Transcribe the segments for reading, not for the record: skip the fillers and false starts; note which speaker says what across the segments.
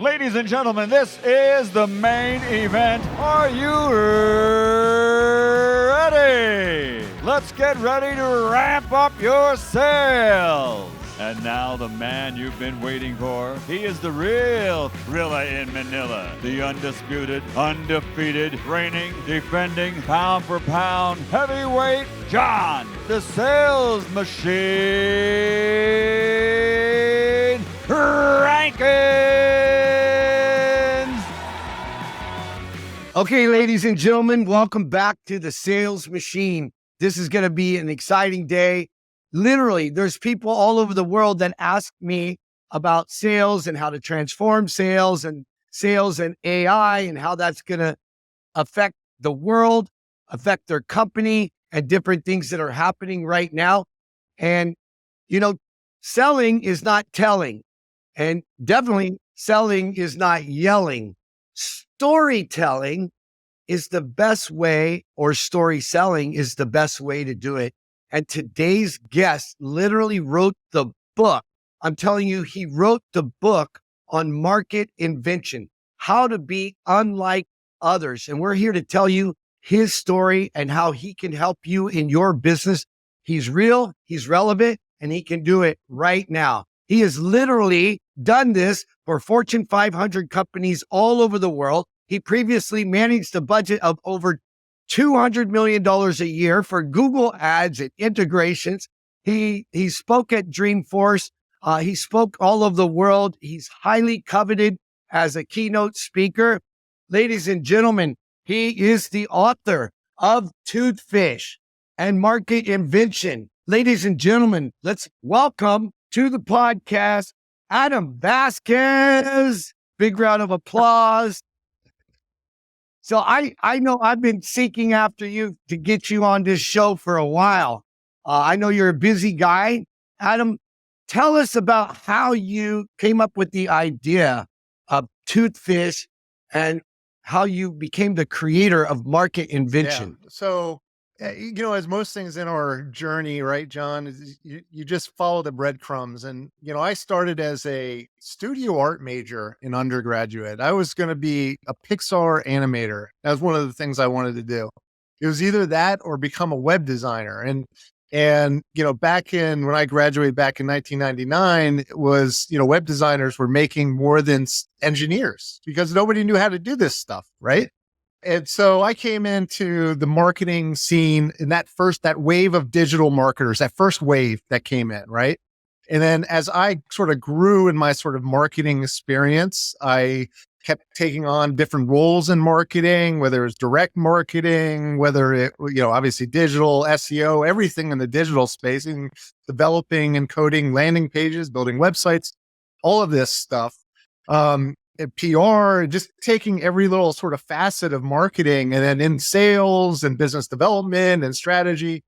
Speaker 1: Ladies and gentlemen, this is the main event. Are you ready? Let's get ready to ramp up your sales. And now the man you've been waiting for. He is the real Thrilla in Manila. The undisputed, undefeated, reigning, defending, pound for pound, heavyweight John, the sales machine, Rankins.
Speaker 2: Okay, ladies and gentlemen, welcome back to the sales machine. This is going to be an exciting day. Literally, there's people all over the world that ask me about sales and how to transform sales and AI and how that's going to affect the world, affect their company and different things that are happening right now. And, selling is not telling, and definitely selling is not yelling. Storytelling is the best way, or story selling is the best way to do it. And today's guest literally wrote the book. I'm telling you, he wrote the book on market invention, how to be unlike others. And we're here to tell you his story and how he can help you in your business. He's real, he's relevant, and he can do it right now. He has literally done this for Fortune 500 companies all over the world. He previously managed a budget of over $200 million a year for Google ads and integrations. He spoke at Dreamforce. He spoke all over the world. He's highly coveted as a keynote speaker. Ladies and gentlemen, he is the author of Toothfish and Market Invention. Ladies and gentlemen, let's welcome to the podcast, Adam Vasquez. Big round of applause. So I know I've been seeking after you to get you on this show for a while. I know you're a busy guy. Adam, tell us about how you came up with the idea of Toothfish and how you became the creator of Market Invention.
Speaker 3: Yeah. So, as most things in our journey, right, John, is you just follow the breadcrumbs. And, I started as a studio art major in undergraduate. I was going to be a Pixar animator. That was one of the things I wanted to do. It was either that or become a web designer. And back when I graduated back in 1999, it was, web designers were making more than engineers because nobody knew how to do this stuff, right? And so I came into the marketing scene in that wave of digital marketers, that first wave that came in, right? And then as I sort of grew in my sort of marketing experience, I kept taking on different roles in marketing, whether it was direct marketing, whether it, obviously digital, SEO, everything in the digital space, and developing and coding landing pages, building websites, all of this stuff. PR, just taking every little sort of facet of marketing, and then in sales and business development and strategy,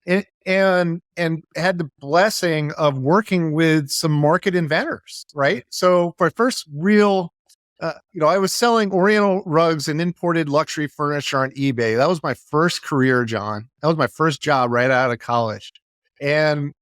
Speaker 3: and had the blessing of working with some market inventors, right? So for first real, I was selling Oriental rugs and imported luxury furniture on eBay. That was my first career, John. That was my first job right out of college. And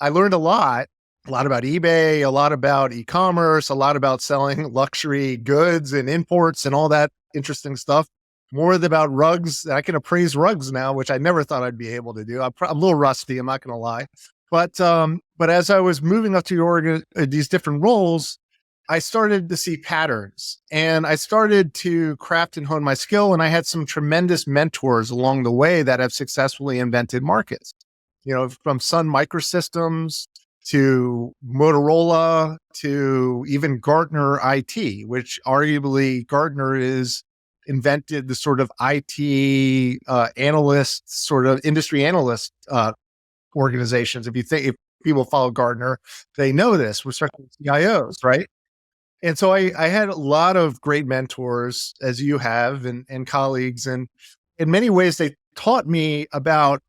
Speaker 3: I learned a lot about eBay, a lot about e-commerce, a lot about selling luxury goods and imports and all that interesting stuff. More about rugs. I can appraise rugs now, which I never thought I'd be able to do. I'm a little rusty, I'm not going to lie. But as I was moving up to these different roles, I started to see patterns, and I started to craft and hone my skill. And I had some tremendous mentors along the way that have successfully invented markets, from Sun Microsystems to Motorola to even Gartner IT, which arguably Gartner is invented the sort of IT analyst, sort of industry analyst organizations. If people follow Gartner, they know this, especially CIOs, right? And so I had a lot of great mentors, as you have, and colleagues. And in many ways, they taught me about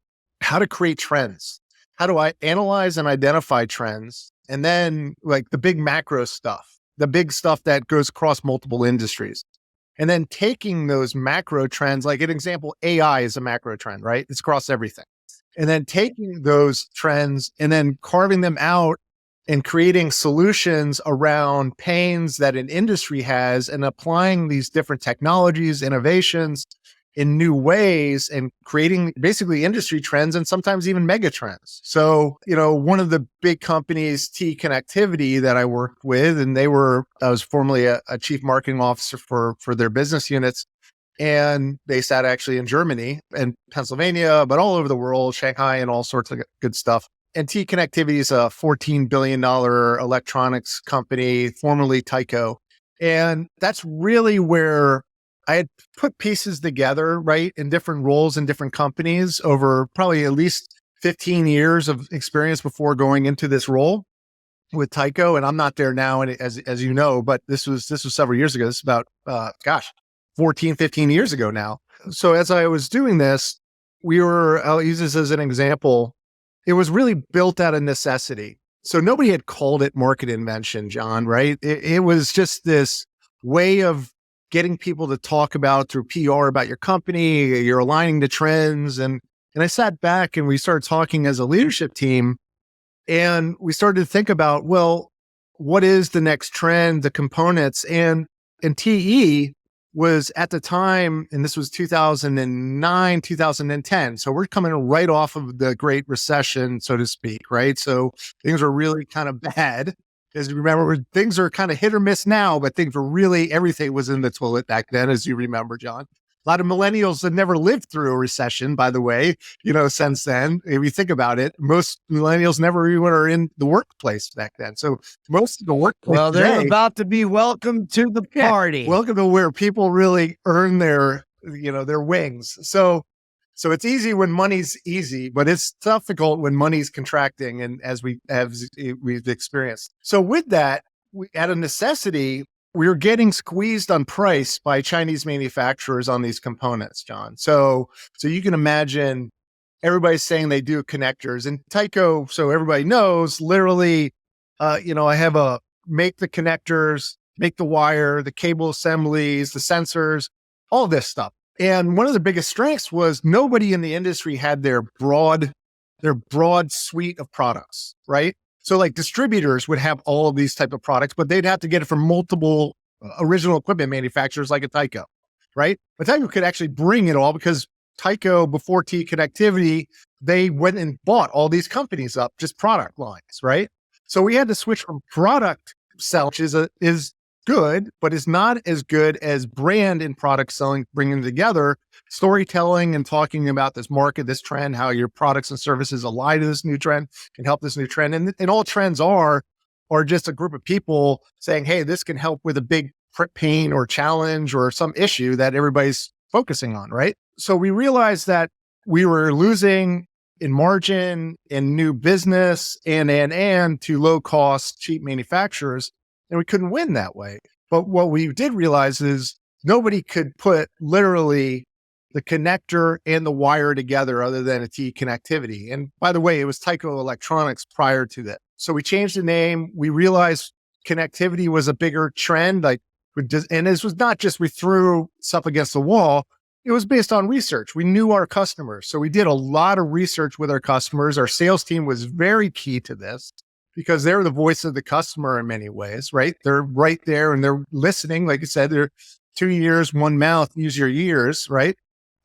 Speaker 3: how to create trends. How do I analyze and identify trends? And then like the big macro stuff, the big stuff that goes across multiple industries. And then taking those macro trends, like an example, AI is a macro trend, right? It's across everything. And then taking those trends and then carving them out and creating solutions around pains that an industry has and applying these different technologies, innovations in new ways and creating basically industry trends and sometimes even mega trends. So, one of the big companies, T Connectivity, that I worked with, and I was formerly a chief marketing officer for their business units. And they sat actually in Germany and Pennsylvania, but all over the world, Shanghai and all sorts of good stuff. And T Connectivity is a $14 billion electronics company, formerly Tyco. And that's really where I had put pieces together, right, in different roles in different companies over probably at least 15 years of experience before going into this role with Tyco. And I'm not there now, and as you know, but this was several years ago. This is about, 14, 15 years ago now. So as I was doing this, I'll use this as an example. It was really built out of necessity. So nobody had called it market invention, John, right? It was just this way of getting people to talk about through PR about your company, you're aligning to trends. And I sat back and we started talking as a leadership team, and we started to think about, well, what is the next trend, the components? And TE was at the time, and this was 2009, 2010. So we're coming right off of the Great Recession, so to speak, right? So things were really kind of bad. As you remember, things are kind of hit or miss now, but things were really, everything was in the toilet back then, as you remember, John. A lot of millennials have never lived through a recession, by the way, since then. If you think about it, most millennials never even were in the workplace back then. So most of the workplace
Speaker 2: they're
Speaker 3: today,
Speaker 2: about to be welcomed to the party.
Speaker 3: Welcome to where people really earn their wings. So it's easy when money's easy, but it's difficult when money's contracting, and as we've experienced. So with that, out of necessity, we were getting squeezed on price by Chinese manufacturers on these components, John. So you can imagine everybody's saying they do connectors, and Tyco, so everybody knows, literally, I have make the connectors, make the wire, the cable assemblies, the sensors, all this stuff. And one of the biggest strengths was nobody in the industry had their broad suite of products, right? So like distributors would have all of these type of products, but they'd have to get it from multiple original equipment manufacturers like a Tyco, right? But Tyco could actually bring it all because Tyco, before T Connectivity, they went and bought all these companies up, just product lines, right? So we had to switch from product sell, which is good, but is not as good as brand and product selling, bringing together storytelling and talking about this market, this trend, how your products and services align to this new trend, can help this new trend. And all trends are just a group of people saying, hey, this can help with a big pain or challenge or some issue that everybody's focusing on, right? So we realized that we were losing in margin, in new business, and to low cost, cheap manufacturers, and we couldn't win that way. But what we did realize is nobody could put literally the connector and the wire together other than a T Connectivity. And by the way, it was Tyco Electronics prior to that. So we changed the name. We realized connectivity was a bigger trend. And this was not just we threw stuff against the wall. It was based on research. We knew our customers. So we did a lot of research with our customers. Our sales team was very key to this because they're the voice of the customer in many ways, right? They're right there and they're listening. Like I said, they're 2 ears, 1 mouth, use your ears, right?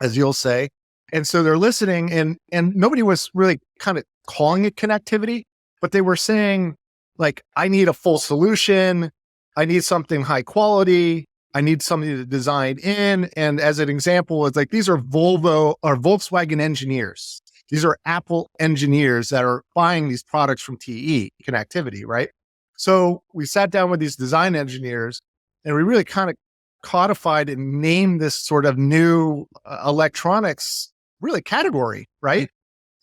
Speaker 3: As you'll say. And so they're listening and nobody was really kind of calling it connectivity, but they were saying like, I need a full solution. I need something high quality. I need something to design in. And as an example, it's like, these are Volkswagen engineers. These are Apple engineers that are buying these products from TE Connectivity, right? So we sat down with these design engineers and we really kind of codified and named this sort of new electronics really category, right?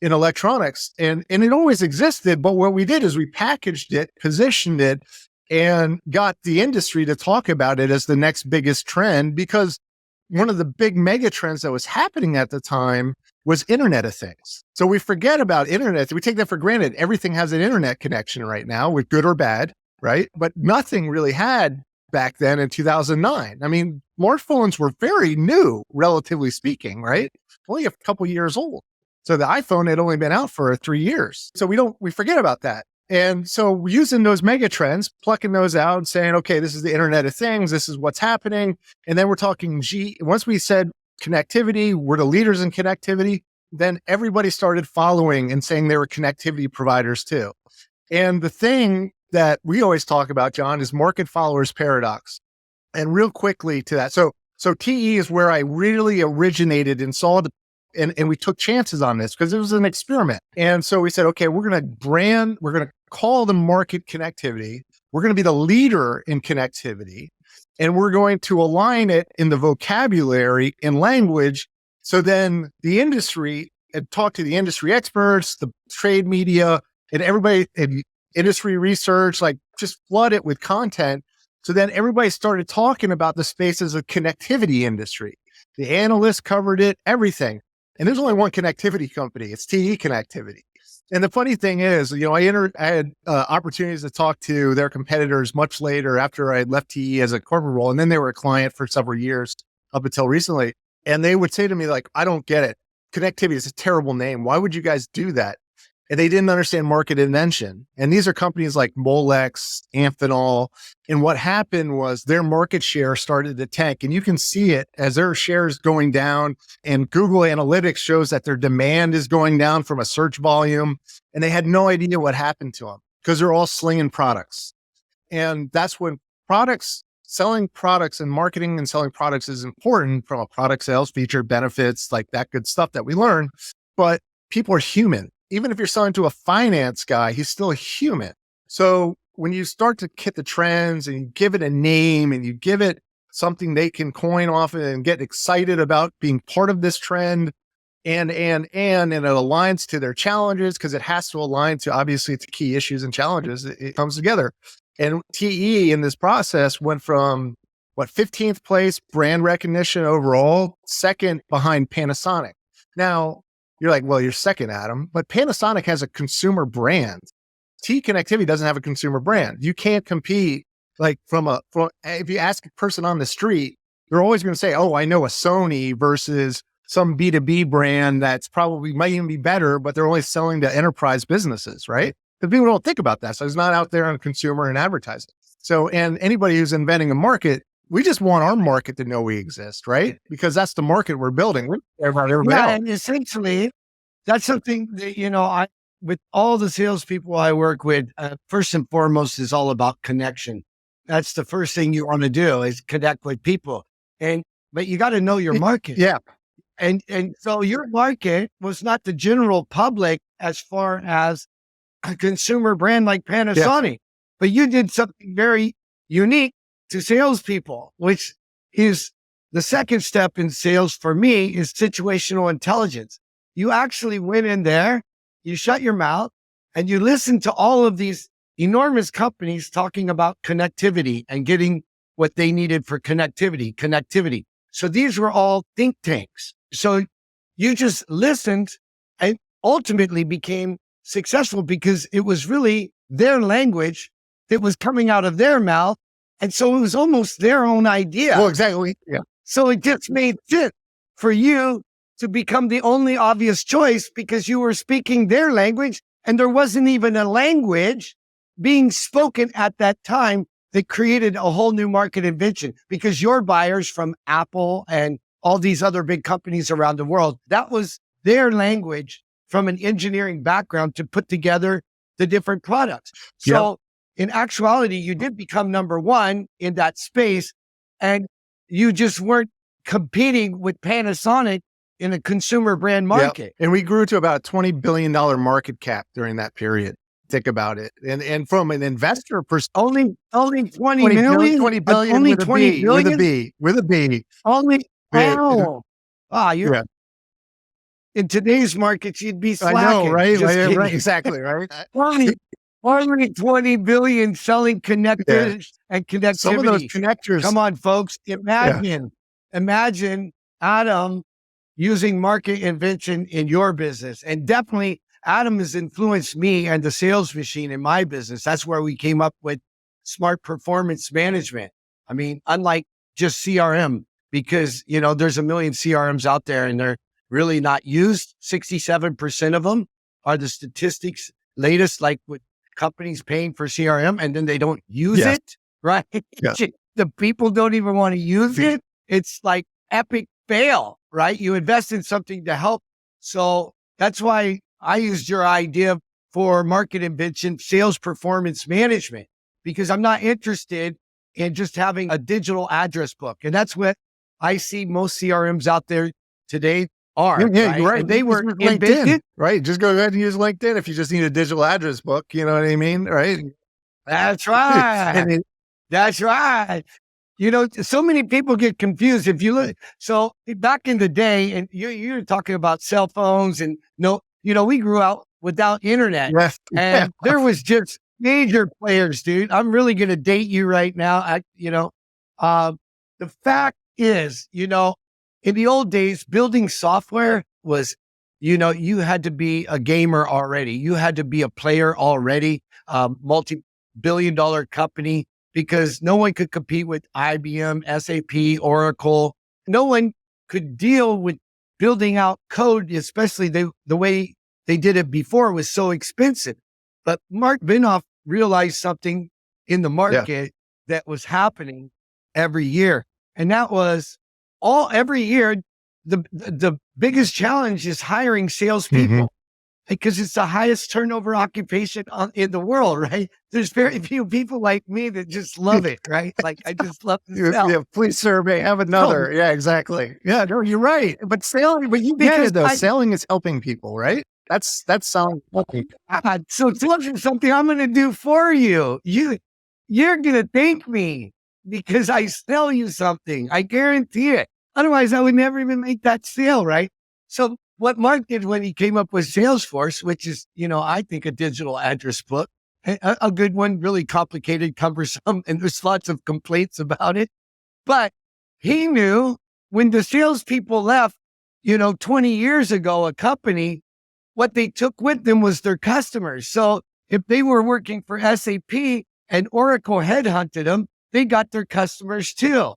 Speaker 3: In electronics. And it always existed. But what we did is we packaged it, positioned it, and got the industry to talk about it as the next biggest trend, because one of the big mega trends that was happening at the time was Internet of Things. So we forget about internet. We take that for granted. Everything has an internet connection right now, with good or bad, right? But nothing really had back then in 2009. I mean, smartphones were very new, relatively speaking, right? Only a couple years old. So the iPhone had only been out for 3 years. So we forget about that. And so using those mega trends, plucking those out and saying, okay, this is the Internet of Things. This is what's happening. And then we're talking once we said connectivity, we're the leaders in connectivity, then everybody started following and saying they were connectivity providers too. And the thing that we always talk about, John, is market followers paradox. And real quickly to that. So TE is where I really originated and saw and we took chances on this because it was an experiment. And so we said, okay, we're going to call the market connectivity. We're going to be the leader in connectivity, and we're going to align it in the vocabulary and language. So then the industry, and talk to the industry experts, the trade media, and everybody, and industry research, like just flood it with content. So then everybody started talking about the space as a connectivity industry. The analysts covered it, everything. And there's only one connectivity company. It's TE Connectivity. And the funny thing is, I had opportunities to talk to their competitors much later after I had left TE as a corporate role. And then they were a client for several years up until recently. And they would say to me, like, I don't get it. Connectivity is a terrible name. Why would you guys do that? And they didn't understand market invention. And these are companies like Molex, Amphenol. And what happened was their market share started to tank. And you can see it as their shares going down. And Google Analytics shows that their demand is going down from a search volume. And they had no idea what happened to them because they're all slinging products. And that's when selling products and marketing and selling products is important from a product sales, feature, benefits, like that good stuff that we learn. But people are human. Even if you're selling to a finance guy, he's still a human. So when you start to hit the trends and you give it a name and you give it something they can coin off and get excited about being part of this trend and it aligns to their challenges because it has to align to obviously to key issues and challenges, it comes together. And TE in this process went from 15th place brand recognition overall, second behind Panasonic. Now, you're like, well, you're second, Adam, but Panasonic has a consumer brand. T Connectivity doesn't have a consumer brand. You can't compete like if you ask a person on the street, they're always going to say, oh, I know a Sony versus some B2B brand that's probably might even be better, but they're only selling to enterprise businesses, right? Because people don't think about that. So it's not out there on consumer and advertising. So, and anybody who's inventing a market, we just want our market to know we exist, right? Because that's the market we're building.
Speaker 2: And essentially, that's something that, with all the salespeople I work with, first and foremost is all about connection. That's the first thing you want to do is connect with people. But you got to know your market.
Speaker 3: Yeah.
Speaker 2: And so your market was not the general public as far as a consumer brand like Panasonic, but you did something very unique to salespeople, which is the second step in sales for me is situational intelligence. You actually went in there, you shut your mouth, and you listened to all of these enormous companies talking about connectivity and getting what they needed for connectivity. So these were all think tanks. So you just listened and ultimately became successful because it was really their language that was coming out of their mouth. And so it was almost their own idea.
Speaker 3: Well, exactly. Yeah.
Speaker 2: So it just made sense for you to become the only obvious choice because you were speaking their language and there wasn't even a language being spoken at that time that created a whole new market invention because your buyers from Apple and all these other big companies around the world, that was their language from an engineering background to put together the different products. So in actuality, you did become number one in that space and you just weren't competing with Panasonic in a consumer brand market.
Speaker 3: And we grew to about a $20 billion market cap during that period. Think about it. And from an investor perspective,
Speaker 2: only 20 million?
Speaker 3: 20 billion
Speaker 2: only
Speaker 3: with
Speaker 2: 20 billion?
Speaker 3: With a B.
Speaker 2: Only, wow.
Speaker 3: Yeah.
Speaker 2: In today's markets, you'd be slacking.
Speaker 3: I know, right?
Speaker 2: Just kidding.
Speaker 3: Right. Exactly, right?
Speaker 2: Only 20 billion selling connectors and connectivity.
Speaker 3: Some of those connectors.
Speaker 2: Come on, folks. Imagine Adam using market invention in your business. And definitely Adam has influenced me and the sales machine in my business. That's where we came up with smart performance management. I mean, unlike just CRM, because, there's a million CRMs out there and they're really not used. 67% of them are the statistics latest, like with companies paying for CRM and then they don't use
Speaker 3: Yes.
Speaker 2: it, right?
Speaker 3: Yeah.
Speaker 2: The people don't even want to use it. It's like epic fail, right? You invest in something to help. So that's why I used your idea for market invention, sales performance management, because I'm not interested in just having a digital address book. And that's what I see most CRMs out there today are.
Speaker 3: Yeah, you're right.
Speaker 2: And they
Speaker 3: Just
Speaker 2: were
Speaker 3: use LinkedIn,
Speaker 2: invented.
Speaker 3: right? Just go ahead and use LinkedIn if you just need a digital address book. You know what I mean? Right.
Speaker 2: That's right.
Speaker 3: And it-
Speaker 2: That's right. You know, so many people get confused. If you look, so back in the day, and you're talking about cell phones and we grew out without internet.
Speaker 3: Yes.
Speaker 2: And there was just major players, dude. I'm really going to date you right now. The fact is, in the old days, building software was, you had to be a gamer already. You had to be a player already, multi-billion-dollar company, because no one could compete with IBM, SAP, Oracle. No one could deal with building out code, especially the way they did it before was so expensive. But Mark Binoff realized something in the market that was happening every year. And that was every year, the biggest challenge is hiring salespeople because it's the highest turnover occupation in the world, right? There's very few people like me that just love it, right? Like I just love to sell.
Speaker 3: Yeah, please, sir, may have another. Yeah, exactly. Yeah, no, you're right. But you get it though. Selling is helping people, right? That's selling.
Speaker 2: God, so it's something I'm going to do for you. You're going to thank me because I sell you something. I guarantee it. Otherwise, I would never even make that sale, right? So what Mark did when he came up with Salesforce, which is, I think a digital address book, a good one, really complicated, cumbersome, and there's lots of complaints about it. But he knew when the salespeople left, 20 years ago, a company, what they took with them was their customers. So if they were working for SAP and Oracle headhunted them, they got their customers too,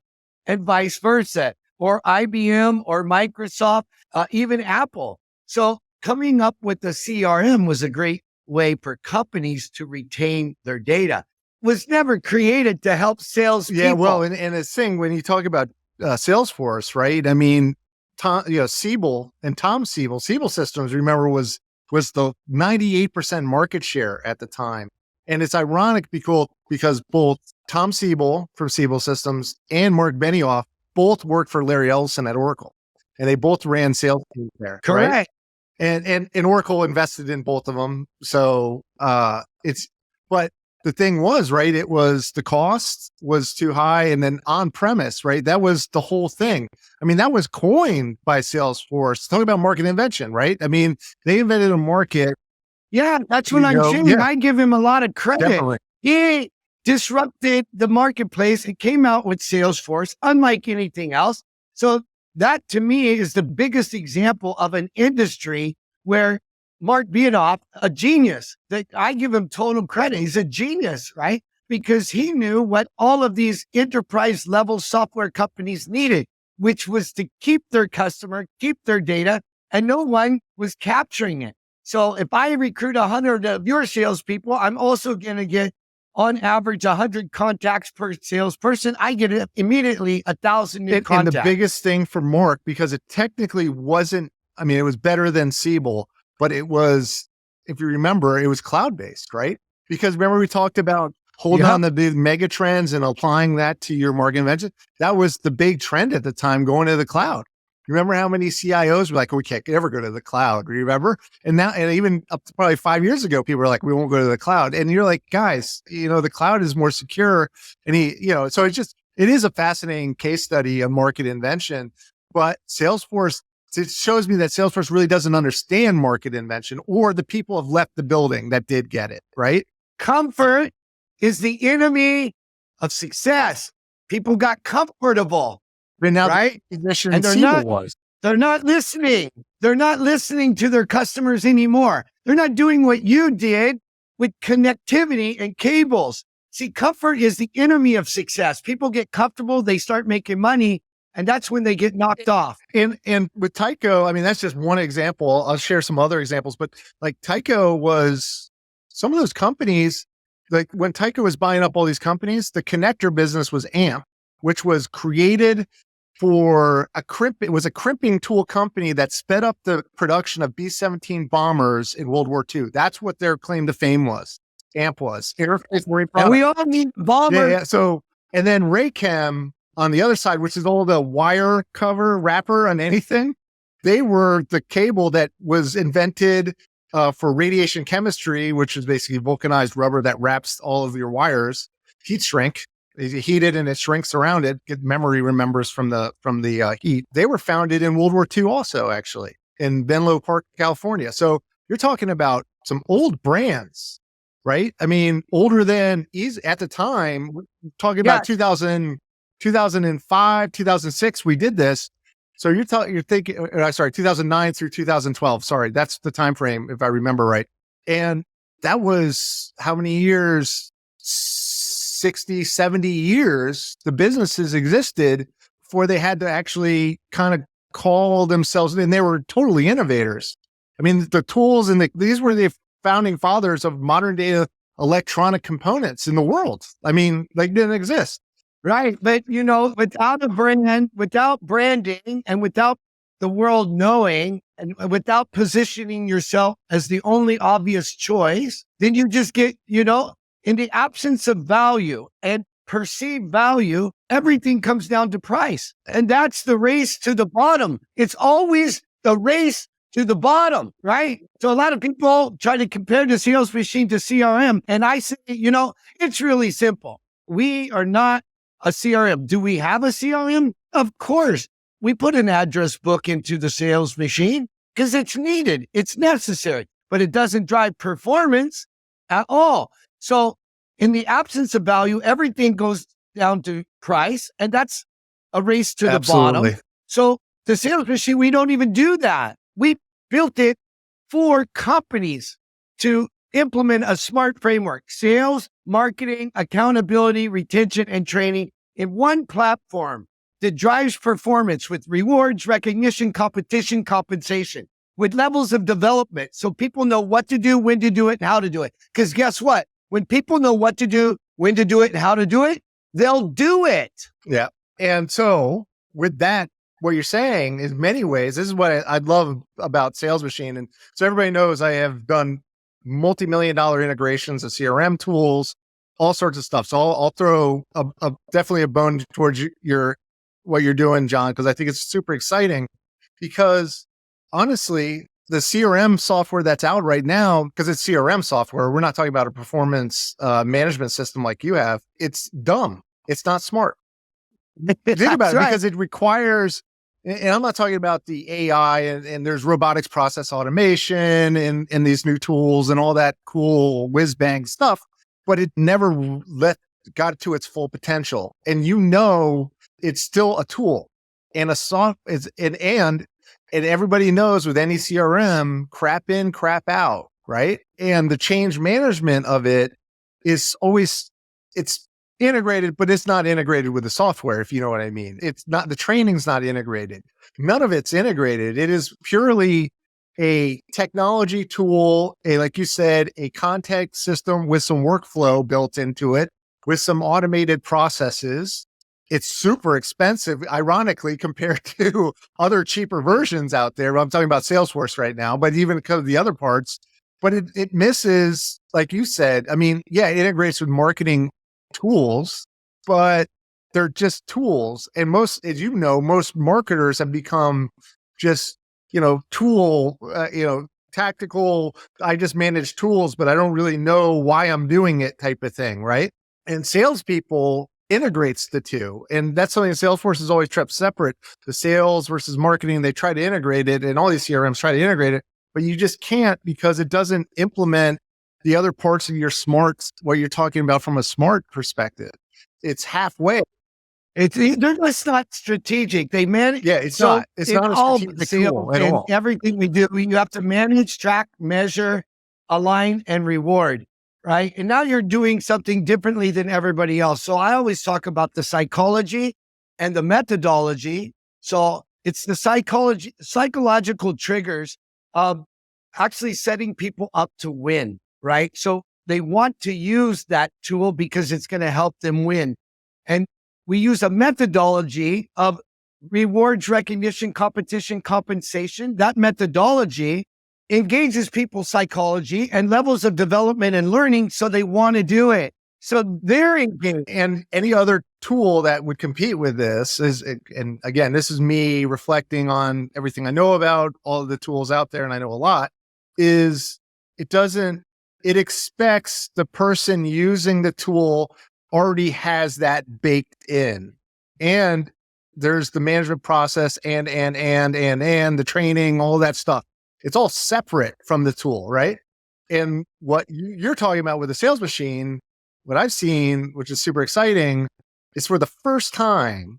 Speaker 2: and vice versa, or IBM or Microsoft, even Apple. So coming up with the CRM was a great way for companies to retain their data. It was never created to help salespeople.
Speaker 3: Yeah, well, and it's thing when you talk about Salesforce, right? I mean, Siebel and Tom Siebel Systems, remember, was the 98% market share at the time. And it's ironic because both Tom Siebel from Siebel Systems and Mark Benioff both worked for Larry Ellison at Oracle, and they both ran sales teams there.
Speaker 2: Correct.
Speaker 3: Right? And Oracle invested in both of them. So but the thing was, right, it was the cost was too high, and then on premise, right? That was the whole thing. I mean, that was coined by Salesforce. Talking about market invention, right? I mean, they invented a market.
Speaker 2: Yeah, that's what I'm saying. Yeah. I give him a lot of credit.
Speaker 3: Definitely.
Speaker 2: He disrupted the marketplace and came out with Salesforce, unlike anything else. So that to me is the biggest example of an industry where Mark Binoff, a genius, that I give him total credit. He's a genius, right? Because he knew what all of these enterprise level software companies needed, which was to keep their customer, keep their data, and no one was capturing it. So if I recruit 100 of your salespeople, I'm also going to get on average 100 contacts per salesperson. I get immediately 1,000 new contacts.
Speaker 3: And the biggest thing for Mark, because it technically wasn't, I mean, it was better than Siebel, but it was, if you remember, it was cloud-based, right? Because remember we talked about holding on the big mega trends and applying that to your market invention? That was the big trend at the time, going to the cloud. Remember how many CIOs were like, we can't ever go to the cloud, remember? And now, and even up to probably 5 years ago, people were like, we won't go to the cloud. And you're like, guys, the cloud is more secure. And so it is a fascinating case study of market invention, but Salesforce, it shows me that Salesforce really doesn't understand market invention, or the people have left the building that did get it, right?
Speaker 2: Comfort is the enemy of success. People got comfortable.
Speaker 3: But now,
Speaker 2: right?
Speaker 3: And
Speaker 2: they're not listening. They're not listening to their customers anymore. They're not doing what you did with connectivity and cables. See, comfort is the enemy of success. People get comfortable, they start making money, and that's when they get knocked off.
Speaker 3: And with Tyco, I mean, that's just one example. I'll share some other examples, but like Tyco was some of those companies, like when Tyco was buying up all these companies, the connector business was AMP, which was created for it was a crimping tool company that sped up the production of B-17 bombers in World War II. That's what their claim to fame was. AMP was. Aerospace Marine
Speaker 2: And
Speaker 3: Products.
Speaker 2: we all need bombers.
Speaker 3: Yeah. So, and then Raychem on the other side, which is all the wire cover wrapper on anything, they were the cable that was invented for radiation chemistry, which is basically vulcanized rubber that wraps all of your wires, heat shrink. You heat it and it shrinks around it. Memory remembers from the heat. They were founded in World War II also, actually, in Menlo Park, California. So you're talking about some old brands, right? I mean, older than at the time, we're talking about 2005, 2006, we did this. So you're thinking, sorry, 2009 through 2012. Sorry, that's the time frame, if I remember right. And that was how many years? 60, 70 years the businesses existed before they had to actually kind of call themselves, and they were totally innovators. I mean, the tools and these were the founding fathers of modern day electronic components in the world. I mean, they didn't exist.
Speaker 2: Right. But, without a brand, without branding, and without the world knowing, and without positioning yourself as the only obvious choice, then you just get, in the absence of value and perceived value, everything comes down to price. And that's the race to the bottom. It's always the race to the bottom, right? So a lot of people try to compare the sales machine to CRM. And I say, it's really simple. We are not a CRM. Do we have a CRM? Of course. We put an address book into the sales machine because it's needed. It's necessary, but it doesn't drive performance at all. So in the absence of value, everything goes down to price, and that's a race to the bottom. So the sales machine, we don't even do that. We built it for companies to implement a smart framework: sales, marketing, accountability, retention, and training in one platform that drives performance with rewards, recognition, competition, compensation, with levels of development. So people know what to do, when to do it, and how to do it. Because guess what? When people know what to do, when to do it, and how to do it, they'll do it.
Speaker 3: Yeah. And so with that, what you're saying is many ways, this is what I love about Sales Machine. And so everybody knows I have done multi-million-dollar integrations of CRM tools, all sorts of stuff. So I'll throw definitely a bone towards what you're doing, John, because I think it's super exciting. Because honestly, the CRM software that's out right now, because it's CRM software, we're not talking about a performance management system like you have. It's dumb. It's not smart. Think about it, because it requires, and I'm not talking about the AI and there's robotics process automation and these new tools and all that cool whiz bang stuff, but it never got to its full potential. And it's still a tool and and everybody knows with any CRM, crap in, crap out, right? And the change management of it is always, it's integrated, but it's not integrated with the software, if you know what I mean. It's not, the training's not integrated. None of it's integrated. It is purely a technology tool, like you said, a contact system with some workflow built into it, with some automated processes. It's super expensive, ironically, compared to other cheaper versions out there. I'm talking about Salesforce right now, but even because of the other parts, but it misses, like you said, I mean, yeah, it integrates with marketing tools, but they're just tools. And most marketers have become just, tactical, I just manage tools, but I don't really know why I'm doing it type of thing, right? And salespeople integrates the two. And that's something Salesforce has always kept separate. The sales versus marketing, they try to integrate it, and all these CRMs try to integrate it, but you just can't, because it doesn't implement the other parts of your smarts, what you're talking about from a smart perspective. It's halfway.
Speaker 2: They're just not strategic. They manage.
Speaker 3: Yeah, it's not a strategic tool at all.
Speaker 2: Everything we do, you have to manage, track, measure, align, and reward. Right. And now you're doing something differently than everybody else. So I always talk about the psychology and the methodology. So it's the psychological triggers of actually setting people up to win. Right. So They want to use that tool because it's going to help them win. And we use a methodology of rewards, recognition, competition, compensation. That methodology engages people's psychology and levels of development and learning, so they want to do it. So they're engaged.
Speaker 3: And any other tool that would compete with this is, and again, this is me reflecting on everything I know about all of the tools out there, and I know a lot, is it expects the person using the tool already has that baked in. And there's the management process and the training, all that stuff. It's all separate from the tool, right? And what you're talking about with the sales machine, what I've seen, which is super exciting, is for the first time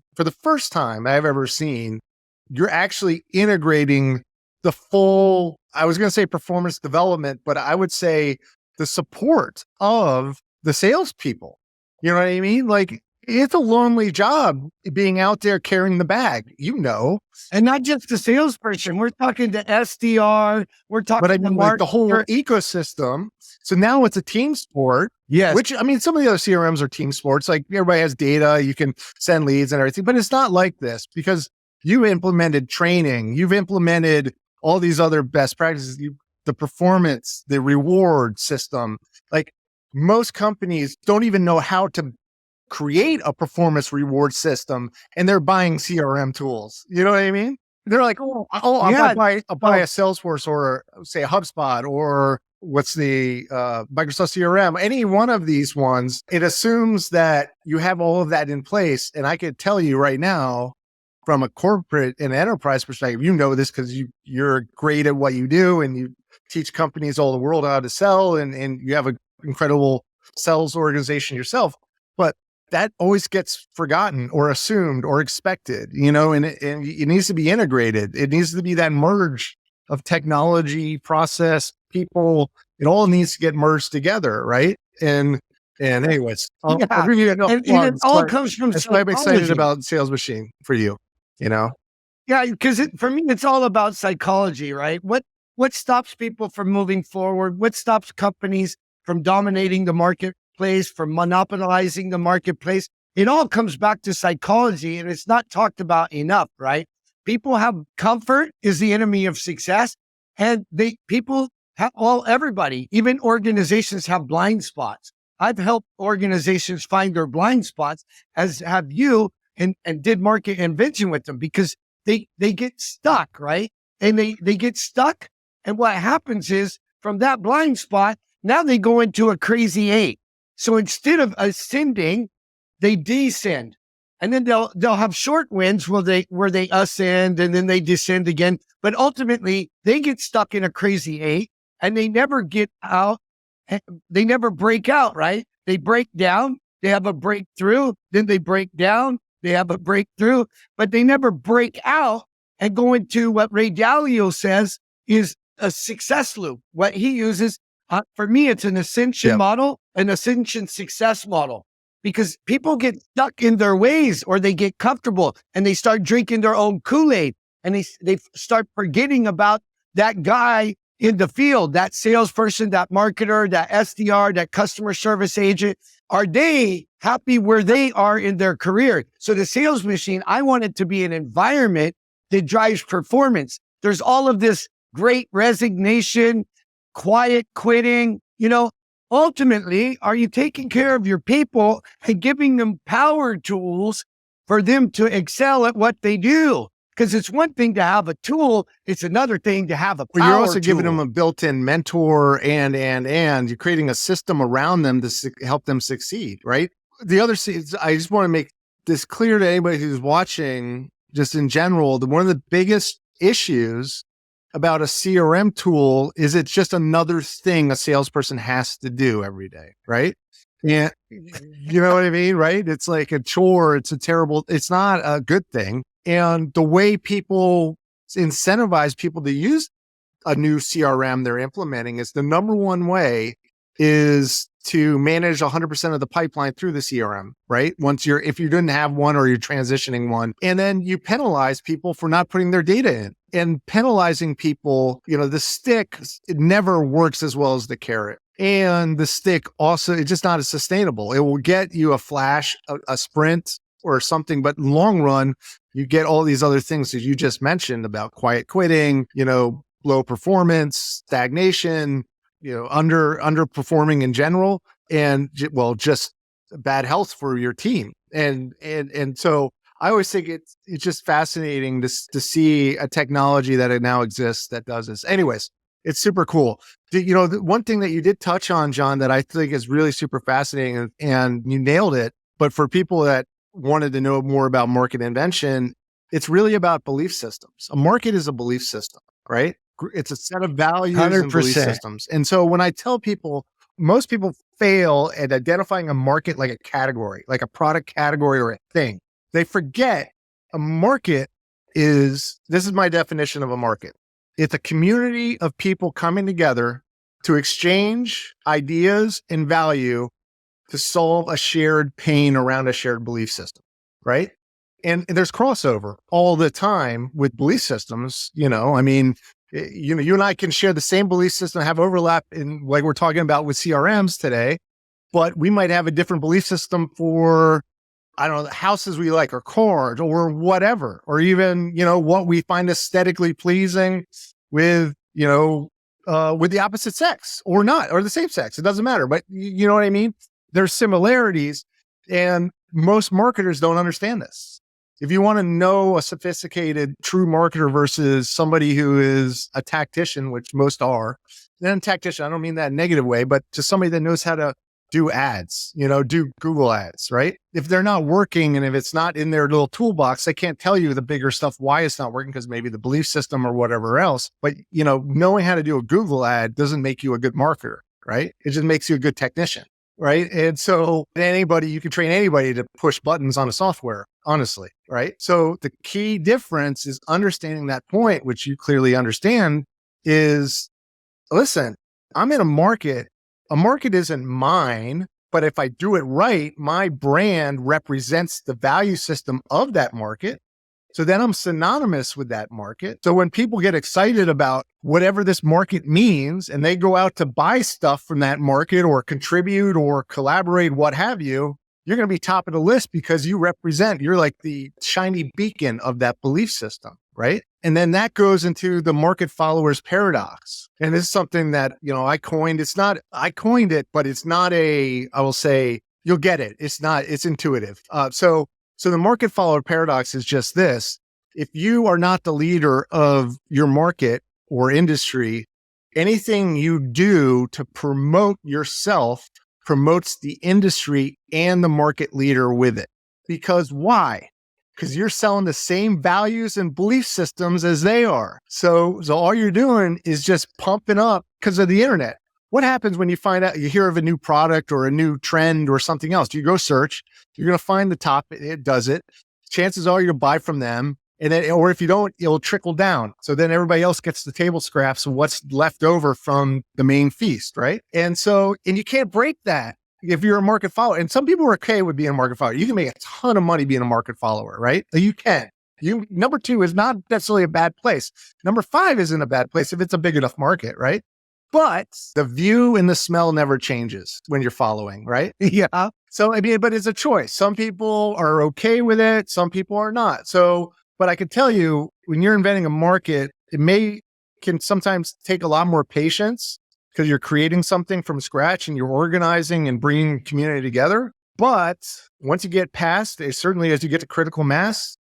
Speaker 3: I've ever seen, you're actually integrating the full, I was going to say performance development, but I would say the support of the salespeople. You know what I mean? Like, it's a lonely job being out there carrying the bag,
Speaker 2: And not just the salesperson. We're talking to SDR. We're talking
Speaker 3: but I mean,
Speaker 2: to
Speaker 3: like the whole ecosystem. So now it's a team sport.
Speaker 2: Yes.
Speaker 3: Which, I mean, some of the other CRMs are team sports. Like, everybody has data, you can send leads and everything, but it's not like this because you implemented training, you've implemented all these other best practices, the performance, the reward system. Like, most companies don't even know how to create a performance reward system, and they're buying CRM tools. You know what I mean? They're like, I'll buy a Salesforce or say a HubSpot or what's the Microsoft CRM, any one of these ones. It assumes that you have all of that in place. And I could tell you right now, from a corporate and enterprise perspective, this because you're great at what you do and you teach companies all the world how to sell, and you have an incredible sales organization yourself. But that always gets forgotten or assumed or expected, and it needs to be integrated. It needs to be that merge of technology, process, people. It all needs to get merged together, right? And anyways, I'll give you
Speaker 2: and it all comes from
Speaker 3: that's why I'm excited about Sales Machine for you,
Speaker 2: Yeah, because for me, it's all about psychology, right? What stops people from moving forward? What stops companies from dominating the marketplace, from monopolizing the marketplace? It all comes back to psychology, and it's not talked about enough, right? People have comfort is the enemy of success, and everybody, even organizations have blind spots. I've helped organizations find their blind spots, as have you, and did market invention with them, because they get stuck, right? And they get stuck. And what happens is, from that blind spot, now they go into a crazy 8. So instead of ascending, they descend. And then they'll have short wins where they ascend and then they descend again. But ultimately, they get stuck in a crazy 8 and they never get out. They never break out, right? They break down, they have a breakthrough, then they break down, they have a breakthrough, but they never break out and go into what Ray Dalio says is a success loop. What he uses, for me, it's an ascension model, an ascension success model, because people get stuck in their ways or they get comfortable and they start drinking their own Kool-Aid and they start forgetting about that guy in the field, that salesperson, that marketer, that SDR, that customer service agent. Are they happy where they are in their career? So the sales machine, I want it to be an environment that drives performance. There's all of this great resignation, quiet quitting. Ultimately, are you taking care of your people and giving them power tools for them to excel at what they do? Because it's one thing to have a tool, it's another thing to have a power tool.
Speaker 3: You're also giving them a built-in mentor and you're creating a system around them to help them succeed, right? The other, I just want to make this clear to anybody who's watching, just in general, one of the biggest issues about a CRM tool is it's just another thing a salesperson has to do every day, right? Yeah, you know what I mean, right? It's like a chore. It's not a good thing. And the way people incentivize people to use a new CRM they're implementing is the number one way is to manage 100% of the pipeline through the CRM, right? If you didn't have one or you're transitioning one, and then you penalize people for not putting their data in. And penalizing people, the stick, it never works as well as the carrot. And the stick also, it's just not as sustainable. It will get you a flash, a sprint or something, but in the long run, you get all these other things that you just mentioned about quiet quitting, low performance, stagnation, underperforming in general, and just bad health for your team. And so I always think it's just fascinating to see a technology that now exists that does this. Anyways, it's super cool. The one thing that you did touch on, John, that I think is really super fascinating, and you nailed it. But for people that wanted to know more about market invention, it's really about belief systems. A market is a belief system, right? It's a set of values
Speaker 2: 100%.
Speaker 3: and belief systems. And so when I tell people, most people fail at identifying a market like a category, like a product category or a thing. They forget a market this is my definition of a market. It's a community of people coming together to exchange ideas and value to solve a shared pain around a shared belief system, right? And there's crossover all the time with belief systems. You and I can share the same belief system, have overlap in, like we're talking about with CRMs today, but we might have a different belief system for, I don't know, the houses we like or cars or whatever, or even, what we find aesthetically pleasing with the opposite sex or not, or the same sex. It doesn't matter, but you know what I mean? There's similarities, and most marketers don't understand this. If you want to know a sophisticated true marketer versus somebody who is a tactician, which most are, then tactician, I don't mean that in a negative way, but just somebody that knows how to do ads, do Google ads, right? If they're not working and if it's not in their little toolbox, they can't tell you the bigger stuff, why it's not working, because maybe the belief system or whatever else. But, knowing how to do a Google ad doesn't make you a good marketer, right? It just makes you a good technician, right? And so you can train anybody to push buttons on a software, honestly, right? So the key difference is understanding that point, which you clearly understand, is, listen, I'm in a market. A market isn't mine, but if I do it right, my brand represents the value system of that market. So then I'm synonymous with that market. So when people get excited about whatever this market means and they go out to buy stuff from that market or contribute or collaborate, what have you, you're going to be top of the list because you're like the shiny beacon of that belief system, right? And then that goes into the market followers paradox. And this is something that, I coined. I coined it, but it's not I will say, you'll get it. It's intuitive. So the market follower paradox is just this. If you are not the leader of your market or industry, anything you do to promote yourself promotes the industry and the market leader with it. Because why? Because you're selling the same values and belief systems as they are. So all you're doing is just pumping up because of the internet. What happens when you find out, you hear of a new product or a new trend or something else? You go search, you're going to find the top, it does it. Chances are you'll buy from them. And then, or if you don't, it'll trickle down. So then everybody else gets the table scraps of what's left over from the main feast, right? And you can't break that if you're a market follower. And some people are okay with being a market follower. You can make a ton of money being a market follower, right? You can. Number 2 is not necessarily a bad place. Number 5 isn't a bad place if it's a big enough market, right? But the view and the smell never changes when you're following, right?
Speaker 2: Yeah.
Speaker 3: So, but it's a choice. Some people are okay with it. Some people are not. But I can tell you, when you're inventing a market, can sometimes take a lot more patience because you're creating something from scratch and you're organizing and bringing community together. But once you get past, certainly as you get to critical mass,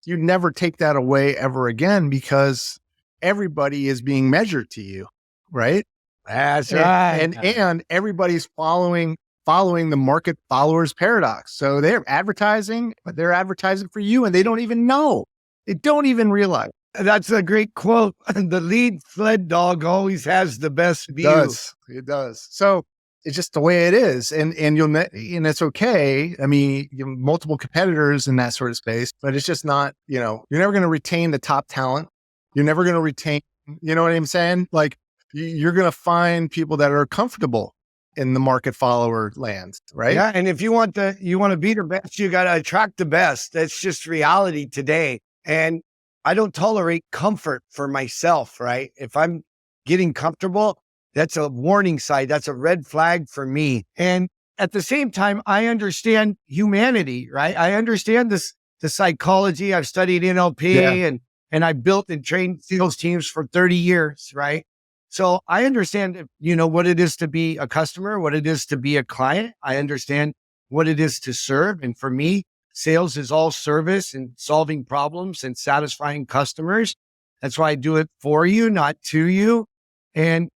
Speaker 3: you never take that away ever again because everybody is being measured to you, right?
Speaker 2: That's right.
Speaker 3: And everybody's following the market followers paradox. So they're advertising, but they're advertising for you and they don't even know. They don't even realize.
Speaker 2: That's a great quote. The lead sled dog always has the best view.
Speaker 3: It does. So it's just the way it is. And it's okay. I mean, you have multiple competitors in that sort of space, but it's just not, you're never going to retain the top talent. You're never going to retain, you know what I'm saying? Like you're going to find people that are comfortable in the market follower land, right?
Speaker 2: Yeah. And if you want to be the best, you got to attract the best. That's just reality today. And I don't tolerate comfort for myself, right? If I'm getting comfortable, that's a warning sign. That's a red flag for me. And at the same time, I understand humanity, right? I understand the psychology. I've studied NLP and I built and trained sales teams for 30 years, right? So I understand, what it is to be a customer, what it is to be a client. I understand what it is to serve. And for me, sales is all service and solving problems and satisfying customers. That's why I do it for you, not to you. And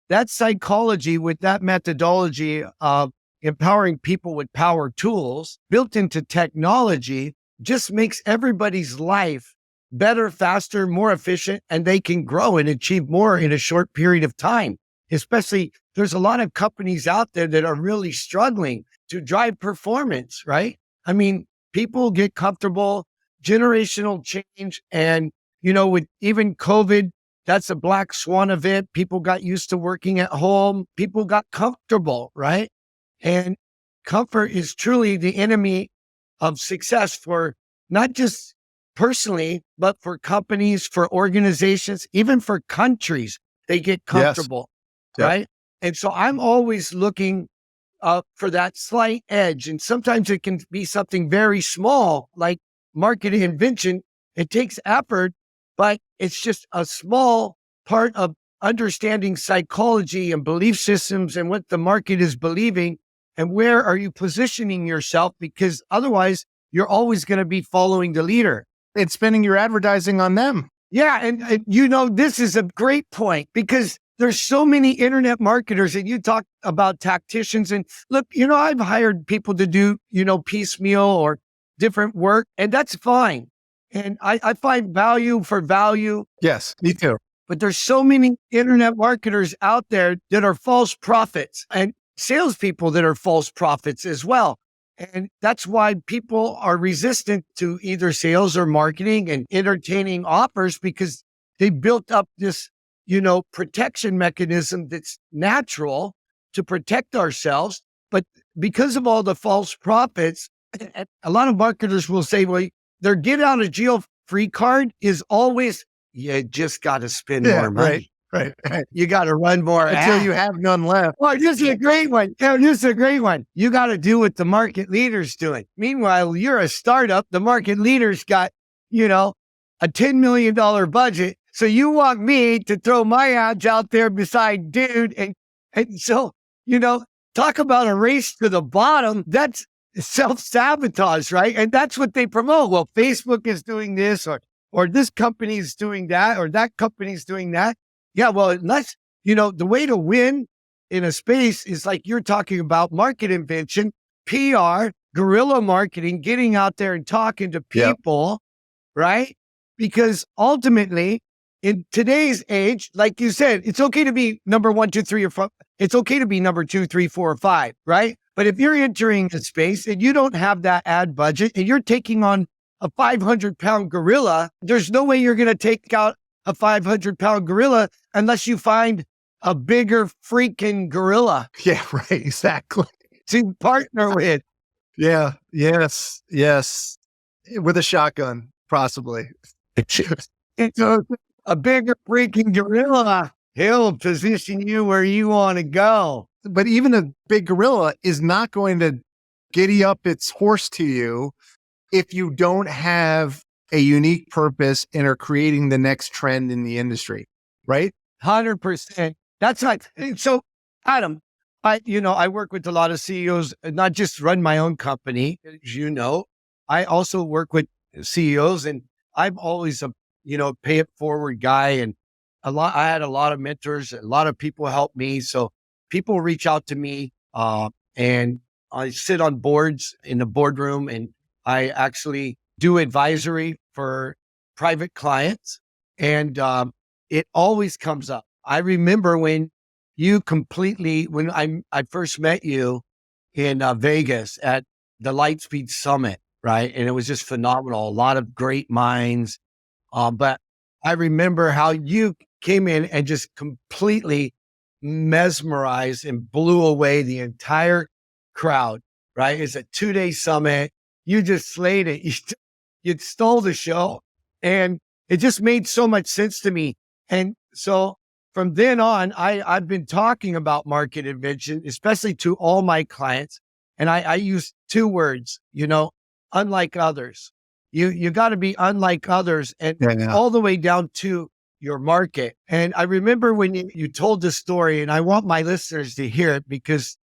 Speaker 2: that psychology with that methodology of empowering people with power tools built into technology just makes everybody's life better, faster, more efficient, and they can grow and achieve more in a short period of time. Especially, there's a lot of companies out there that are really struggling to drive performance, right? I mean, people get comfortable, generational change, and, with even COVID, that's a black swan event. People got used to working at home. People got comfortable, right? And comfort is truly the enemy of success for not just personally, but for companies, for organizations, even for countries. They get comfortable, right? And so I'm always looking for that slight edge. And sometimes it can be something very small, like market invention. It takes effort, but it's just a small part of understanding psychology and belief systems and what the market is believing and where are you positioning yourself, because otherwise you're always going to be following the leader.
Speaker 3: It's spending your advertising on them.
Speaker 2: Yeah. And this is a great point because there's so many internet marketers, and you talk about tacticians, and look, I've hired people to do, piecemeal or different work, and that's fine. And I find value for value.
Speaker 3: Yes, me too.
Speaker 2: But there's so many internet marketers out there that are false prophets and salespeople that are false prophets as well. And that's why people are resistant to either sales or marketing and entertaining offers, because they built up this, protection mechanism that's natural to protect ourselves. But because of all the false prophets, a lot of marketers will say, well, their get out of jail free card is always, you just got to spend more money.
Speaker 3: Right.
Speaker 2: You got to run more
Speaker 3: until you have none left.
Speaker 2: Oh, this is a great one. This is a great one. You got to do what the market leader's doing. Meanwhile, you're a startup. The market leader's got, a $10 million budget. So you want me to throw my ads out there beside dude. And so, talk about a race to the bottom. That's self-sabotage, right? And that's what they promote. Well, Facebook is doing this, or this company is doing that, or that company's doing that. Yeah, well, unless, the way to win in a space is like you're talking about market invention, PR, guerrilla marketing, getting out there and talking to people, right? Because ultimately, in today's age, like you said, it's okay to be number 1, 2, 3, or 4. It's okay to be number 2, 3, 4, or 5, right? But if you're entering a space and you don't have that ad budget and you're taking on a 500-pound gorilla, there's no way you're going to take out a 500-pound gorilla unless you find a bigger freaking gorilla.
Speaker 3: Yeah, right. Exactly.
Speaker 2: To partner with.
Speaker 3: Yeah. Yes. With a shotgun, possibly.
Speaker 2: So a bigger freaking gorilla, he'll position you where you want to go.
Speaker 3: But even a big gorilla is not going to giddy up its horse to you if you don't have a unique purpose and are creating the next trend in the industry, right?
Speaker 2: 100%. That's right. So, Adam, I work with a lot of CEOs, not just run my own company, as you know. I also work with CEOs, and I'm always a, pay it forward guy. And I had a lot of mentors, a lot of people help me. So people reach out to me, and I sit on boards in the boardroom, and I actually do advisory for private clients. And it always comes up. I remember when I first met you in Vegas at the Lightspeed Summit, right? And it was just phenomenal. A lot of great minds. But I remember how you came in and just completely mesmerized and blew away the entire crowd, right? It's a 2-day summit. You just slayed it. You stole the show, and it just made so much sense to me. And so from then on, I've been talking about market invention, especially to all my clients. And I use two words, unlike others. You got to be unlike others, and all the way down to your market. And I remember when you told the story, and I want my listeners to hear it because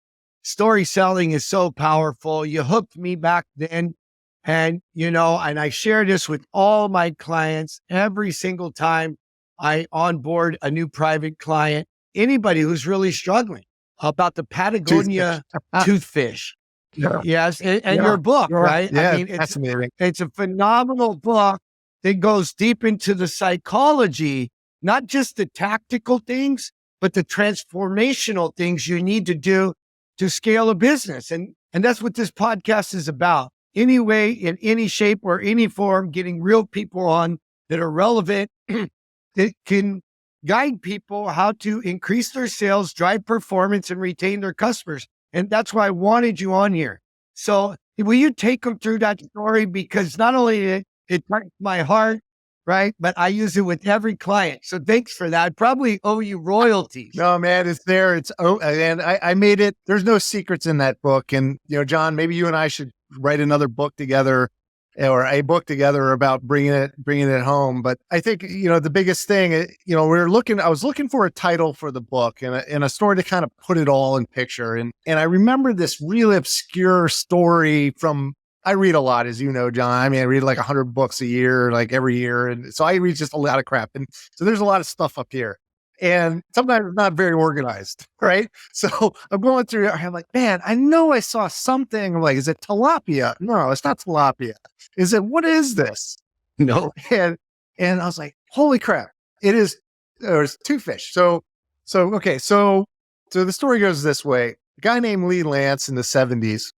Speaker 2: story selling is so powerful. You hooked me back then. And, and I share this with all my clients every single time I onboard a new private client, anybody who's really struggling about the Patagonia toothfish.
Speaker 3: Yeah.
Speaker 2: Yes. And your book, right?
Speaker 3: Yeah,
Speaker 2: I mean,
Speaker 3: fascinating.
Speaker 2: it's a phenomenal book that goes deep into the psychology, not just the tactical things, but the transformational things you need to do to scale a business. And that's what this podcast is about. Anyway, in any shape or any form, getting real people on that are relevant, that can guide people how to increase their sales, drive performance, and retain their customers. And that's why I wanted you on here. So will you take them through that story? Because not only it touched my heart, right? But I use it with every client. So thanks for that. I probably owe you royalties.
Speaker 3: No, man, it's there. And I made it. There's no secrets in that book. And, John, maybe you and I should write another book together, or a book together about bringing it home. But I think, the biggest thing, I was looking for a title for the book and a story to kind of put it all in picture. And I remember this really obscure story I read a lot, as you know, John. I mean, I read like 100 books a year, like every year. And so I read just a lot of crap. And so there's a lot of stuff up here. And sometimes it's not very organized, right? So I'm going through it. I'm like, man, I know I saw something. I'm like, is it tilapia? No, it's not tilapia. What is this?
Speaker 2: No.
Speaker 3: And I was like, holy crap. It's toothfish. So the story goes this way. A guy named Lee Lance in the 70s,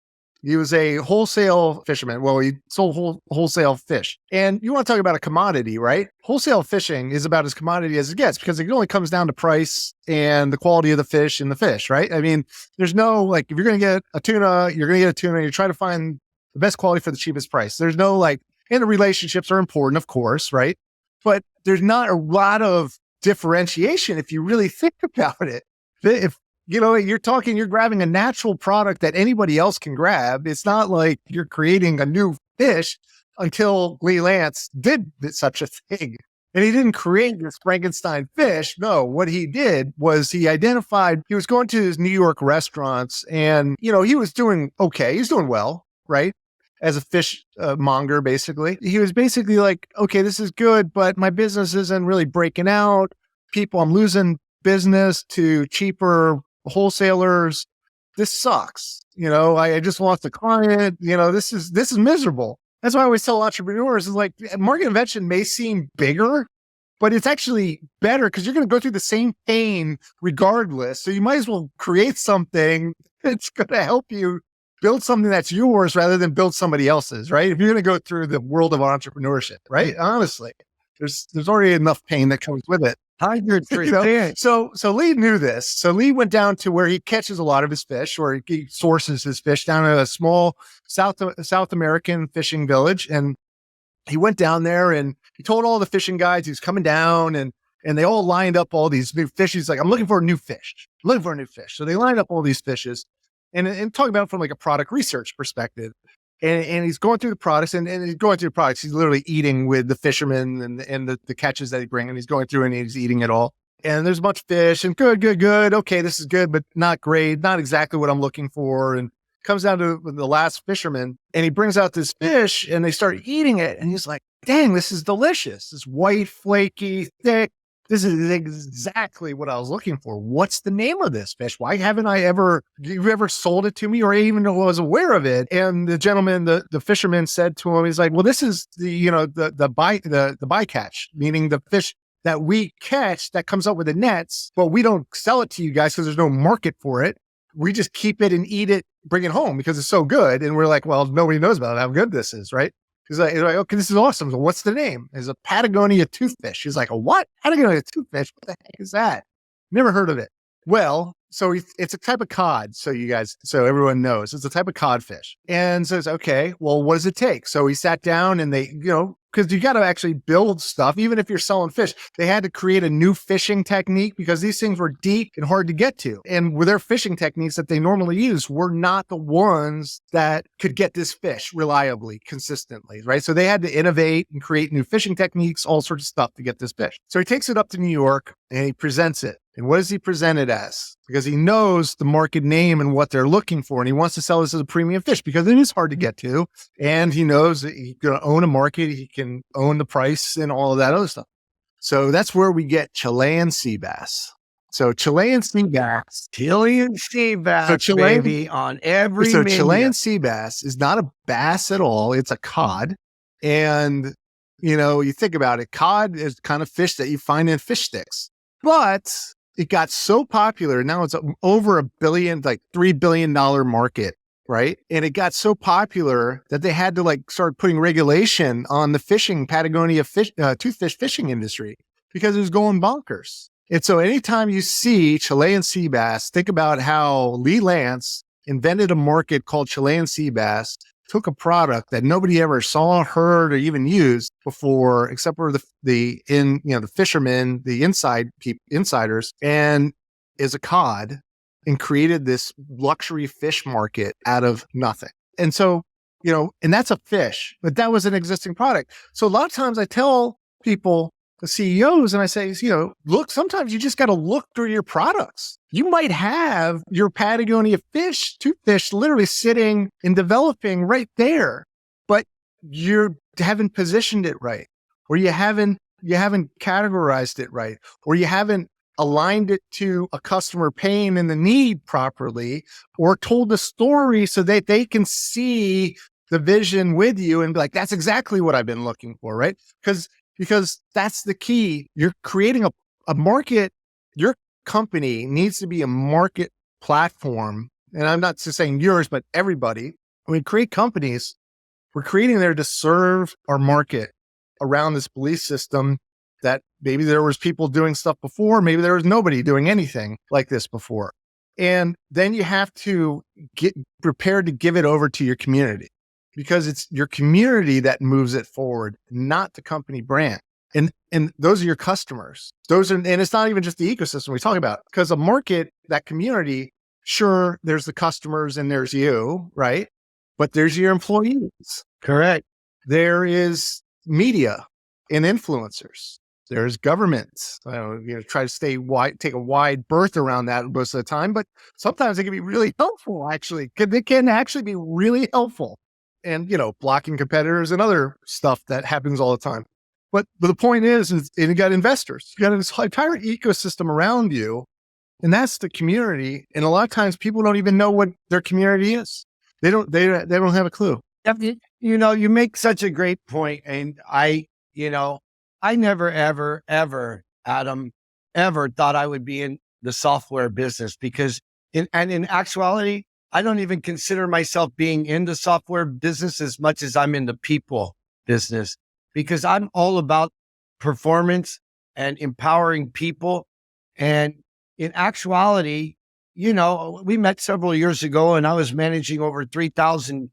Speaker 3: he was a wholesale fisherman. Well, he sold wholesale fish. And you want to talk about a commodity, right? Wholesale fishing is about as commodity as it gets because it only comes down to price and the quality of the fish and the fish, right? I mean, there's no, if you're going to get a tuna, you're going to get a tuna. You try to find the best quality for the cheapest price. There's no and the relationships are important, of course, right? But there's not a lot of differentiation if you really think about it. If you're grabbing a natural product that anybody else can grab. It's not like you're creating a new fish until Lee Lance did such a thing. And he didn't create this Frankenstein fish. No, what he did was he was going to his New York restaurants and, he was doing okay. He was doing well, right? As a fish monger, basically. He was basically like, okay, this is good, but my business isn't really breaking out. I'm losing business to cheaper wholesalers. This sucks. I just lost a client. This is miserable. That's why I always tell entrepreneurs is market invention may seem bigger, but it's actually better because you're going to go through the same pain regardless. So you might as well create something that's going to help you build something that's yours rather than build somebody else's, right? If you're going to go through the world of entrepreneurship, right? Honestly, there's already enough pain that comes with it.
Speaker 2: 100%.
Speaker 3: So Lee knew this. So Lee went down to where he catches a lot of his fish, or he sources his fish down at a small South American fishing village. And he went down there and he told all the fishing guides he was coming down, and they all lined up all these new fish. He's like, I'm looking for a new fish. So they lined up all these fishes and talking about it from a product research perspective. And he's going through the products and he's going through the products. He's literally eating with the fishermen and the catches that he brings, and he's going through and he's eating it all. And there's a bunch of fish and good. Okay, this is good, but not great. Not exactly what I'm looking for. And comes down to the last fisherman and he brings out this fish and they start eating it. And he's like, dang, this is delicious. This white, flaky, thick. This is exactly what I was looking for. What's the name of this fish? Why haven't you ever sold it to me or even was aware of it? And the gentleman, the fisherman said to him, he's like, well, this is the bycatch, meaning the fish that we catch that comes up with the nets, but we don't sell it to you guys because there's no market for it. We just keep it and eat it, bring it home because it's so good. And we're like, well, nobody knows about how good this is, right? He's like, okay, this is awesome. So what's the name? It's a Patagonia toothfish. He's like, a what? Patagonia toothfish? What the heck is that? Never heard of it. Well, so it's a type of cod. So everyone knows it's a type of codfish. And says, okay, well, what does it take? So he sat down and they, because you got to actually build stuff. Even if you're selling fish, they had to create a new fishing technique because these things were deep and hard to get to. And with their fishing techniques that they normally use were not the ones that could get this fish reliably, consistently, right? So they had to innovate and create new fishing techniques, all sorts of stuff to get this fish. So he takes it up to New York and he presents it. And what does he present it as? Because he knows the market name and what they're looking for. And he wants to sell this as a premium fish because it is hard to get to. And he knows that he's going to own a market. He can own the price and all of that other stuff. So that's where we get Chilean sea bass. So Chilean sea bass.
Speaker 2: Chilean sea bass, baby, on every menu.
Speaker 3: Chilean sea bass is not a bass at all. It's a cod. And, you think about it, cod is the kind of fish that you find in fish sticks. But it got so popular. Now it's over $1 billion, like $3 billion market, right? And it got so popular that they had to start putting regulation on the Patagonia toothfish fishing industry because it was going bonkers. And so anytime you see Chilean sea bass, think about how Lee Lance invented a market called Chilean sea bass, took a product that nobody ever saw, heard, or even used before, except for the fishermen, the insiders, and is a cod, and created this luxury fish market out of nothing. And so, and that's a fish, but that was an existing product. So a lot of times I tell people, the CEOs, and I say, look, sometimes you just got to look through your products. You might have your Patagonia toothfish literally sitting and developing right there, but you haven't positioned it right, or you haven't categorized it right, or you haven't aligned it to a customer pain and the need properly, or told the story so that they can see the vision with you and be like, that's exactly what I've been looking for, right? Because that's the key. You're creating a market. Your company needs to be a market platform. And I'm not just saying yours, but everybody. When we create companies, we're creating there to serve our market around this belief system that maybe there was people doing stuff before. Maybe there was nobody doing anything like this before. And then you have to get prepared to give it over to your community, because it's your community that moves it forward, not the company brand. And those are your customers. And it's not even just the ecosystem we talk about, because a market, that community, sure, there's the customers and there's you, right? But there's your employees.
Speaker 2: Correct.
Speaker 3: There is media and influencers. There's governments. Try to take a wide berth around that most of the time, but sometimes it can be really helpful, actually. It can actually be really helpful. And, blocking competitors and other stuff that happens all the time. But the point is you got investors, you got this entire ecosystem around you, and that's the community. And a lot of times people don't even know what their community is. They don't have a clue.
Speaker 2: You make such a great point. And I never, ever, Adam, ever thought I would be in the software business, because in actuality, I don't even consider myself being in the software business as much as I'm in the people business, because I'm all about performance and empowering people. And in actuality, we met several years ago and I was managing over 3,000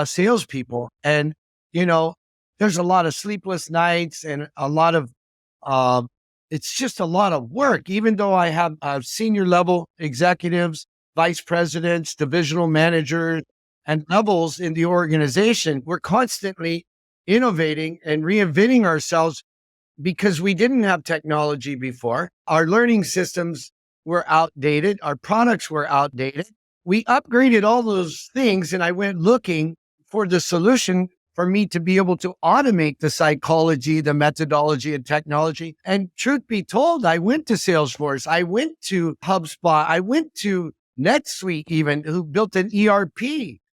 Speaker 2: salespeople. And, there's a lot of sleepless nights and a lot of, it's just a lot of work, even though I have senior level executives, vice presidents, divisional managers, and levels in the organization. We're constantly innovating and reinventing ourselves because we didn't have technology before. Our learning systems were outdated. Our products were outdated. We upgraded all those things, and I went looking for the solution for me to be able to automate the psychology, the methodology, and technology. And truth be told, I went to Salesforce. I went to HubSpot. I went to NetSuite even, who built an ERP.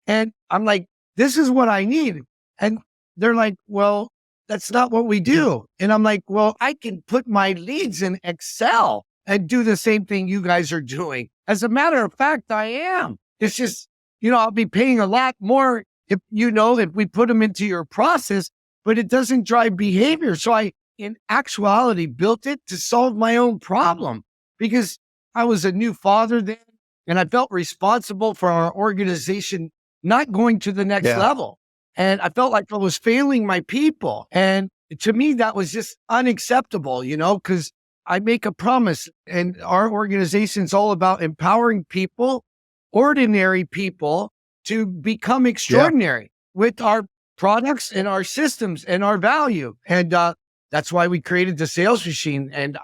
Speaker 2: And I'm like, this is what I need. And they're like, well, that's not what we do. And I'm like, well, I can put my leads in Excel and do the same thing you guys are doing. As a matter of fact, I am. It's just, I'll be paying a lot more if we put them into your process, but it doesn't drive behavior. So I, in actuality, built it to solve my own problem, because I was a new father then. And I felt responsible for our organization not going to the next level. And I felt like I was failing my people. And to me, that was just unacceptable, because I make a promise, and our organization's all about empowering people, ordinary people, to become extraordinary with our products and our systems and our value. And that's why we created the sales machine. And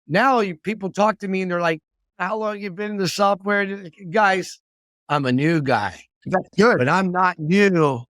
Speaker 2: now people talk to me and they're like, how long you been in the software? Guys, I'm a new guy.
Speaker 3: That's good.
Speaker 2: But I'm not new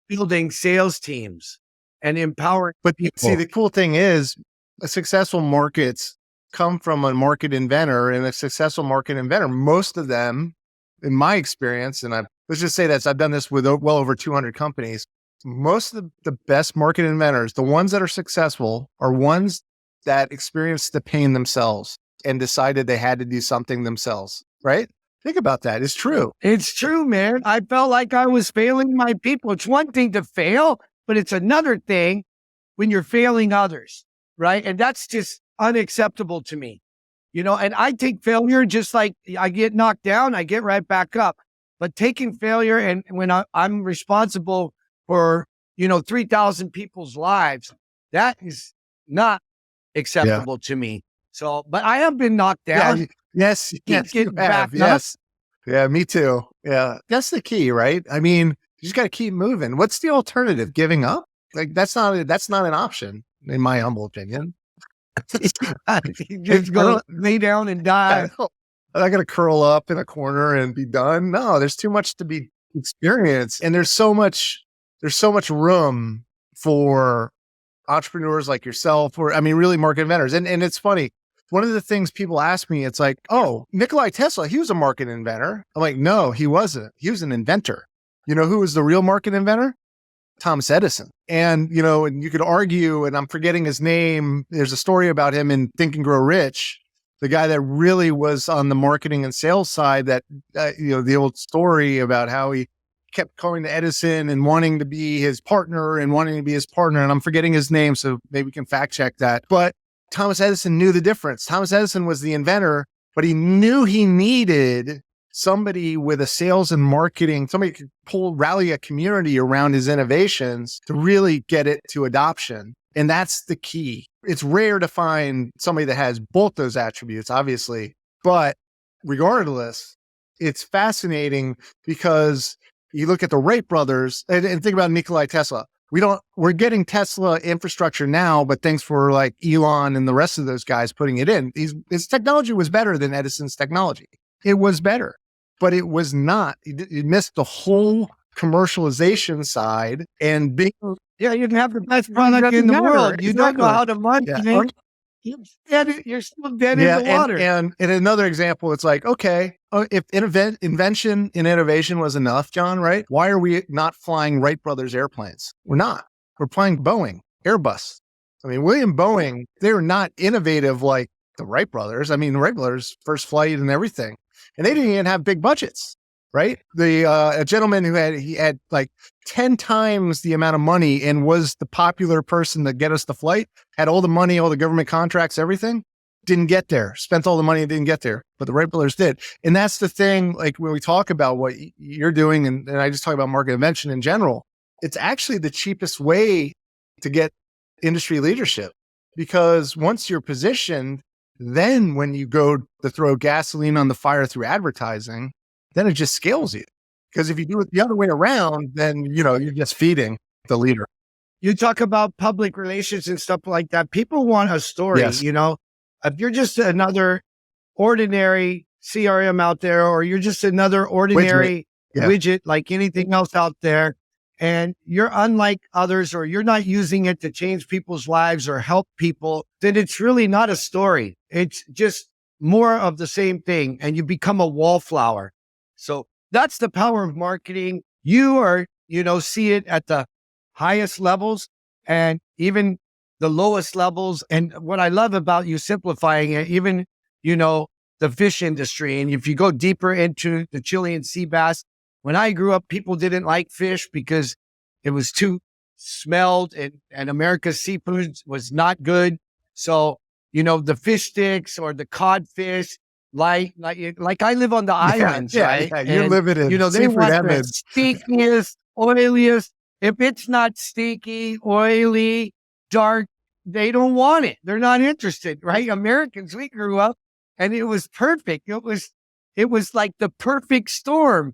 Speaker 2: building sales teams and empowering people.
Speaker 3: See, the cool thing is successful markets come from a market inventor, and a successful market inventor, most of them, in my experience, and let's just say that I've done this with well over 200 companies, most of the best market inventors, the ones that are successful, are ones that experienced the pain themselves and decided they had to do something themselves, right? Think about that. It's true.
Speaker 2: It's true, man. I felt like I was failing my people. It's one thing to fail, but it's another thing when you're failing others, right? And that's just unacceptable to me, and I take failure just like I get knocked down, I get right back up. But taking failure, and when I'm responsible for, 3,000 people's lives, that is not acceptable to me. So, but I have been knocked down.
Speaker 3: Yeah, yes,
Speaker 2: getting back
Speaker 3: yes. Yeah, me too. Yeah, that's the key, right? I mean, you just got to keep moving. What's the alternative? Giving up? Like that's not an option, in my humble opinion.
Speaker 2: Just go lay down and die.
Speaker 3: I'm not going to curl up in a corner and be done. No, there's too much to be experienced, and there's so much room for entrepreneurs like yourself, or really market inventors. And it's funny. One of the things people ask me, it's like, oh, Nikola Tesla, he was a market inventor. I'm like, no, he wasn't. He was an inventor. You know who was the real market inventor? Thomas Edison. And, and you could argue, and I'm forgetting his name. There's a story about him in Think and Grow Rich, the guy that really was on the marketing and sales side, that, the old story about how he kept going to Edison and wanting to be his partner. And I'm forgetting his name, so maybe we can fact check that. But Thomas Edison knew the difference. Thomas Edison was the inventor, but he knew he needed somebody with a sales and marketing, somebody could rally a community around his innovations to really get it to adoption. And that's the key. It's rare to find somebody that has both those attributes, obviously, but regardless, it's fascinating because you look at the Wright brothers and think about Nikola Tesla. We're getting Tesla infrastructure now, but thanks for like Elon and the rest of those guys putting it in. His technology was better than Edison's technology. It was better, but it was not. It missed the whole commercialization side and being.
Speaker 2: Yeah, you can have the best product in the world. You don't know how to market it. You're still dead in the water.
Speaker 3: And in another example, it's like, okay, if invention and innovation was enough, John, right? Why are we not flying Wright brothers airplanes? We're not. We're flying Boeing, Airbus. William Boeing, they were not innovative like the Wright brothers. The Wright brothers, first flight and everything. And they didn't even have big budgets, right? A gentleman who had like 10 times the amount of money and was the popular person to get us the flight, had all the money, all the government contracts, everything, didn't get there, spent all the money and didn't get there, but the Wright brothers did. And that's the thing, like when we talk about what you're doing, and I just talk about market invention in general, it's actually the cheapest way to get industry leadership, because once you're positioned, then when you go to throw gasoline on the fire through advertising, then it just scales you. Because if you do it the other way around, then, you're just feeding the leader.
Speaker 2: You talk about public relations and stuff like that. People want a story,
Speaker 3: Yes.
Speaker 2: If you're just another ordinary CRM out there, or you're just another ordinary widget like anything else out there, and you're unlike others, or you're not using it to change people's lives or help people, then it's really not a story. It's just more of the same thing, and you become a wallflower. So that's the power of marketing. You are, see it at the highest levels and even the lowest levels. And what I love about you simplifying it, even, the fish industry. And if you go deeper into the Chilean sea bass, when I grew up, people didn't like fish because it was too smelled, and America's seafood was not good. So, the fish sticks or the codfish, like I live on the islands, right?
Speaker 3: Yeah. You're living in
Speaker 2: they
Speaker 3: seafood
Speaker 2: want
Speaker 3: heaven.
Speaker 2: the stinkiest, oiliest. If it's not sticky, oily, dark, they don't want it. They're not interested, right? Americans, we grew up and it was perfect. It was like the perfect storm,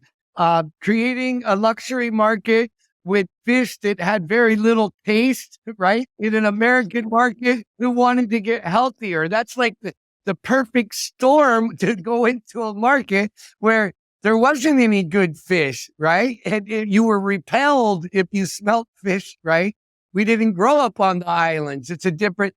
Speaker 2: creating a luxury market with fish that had very little taste, right? In an American market who wanted to get healthier. That's like the perfect storm to go into a market where there wasn't any good fish, right? And you were repelled if you smelt fish, right? We didn't grow up on the islands. It's a different,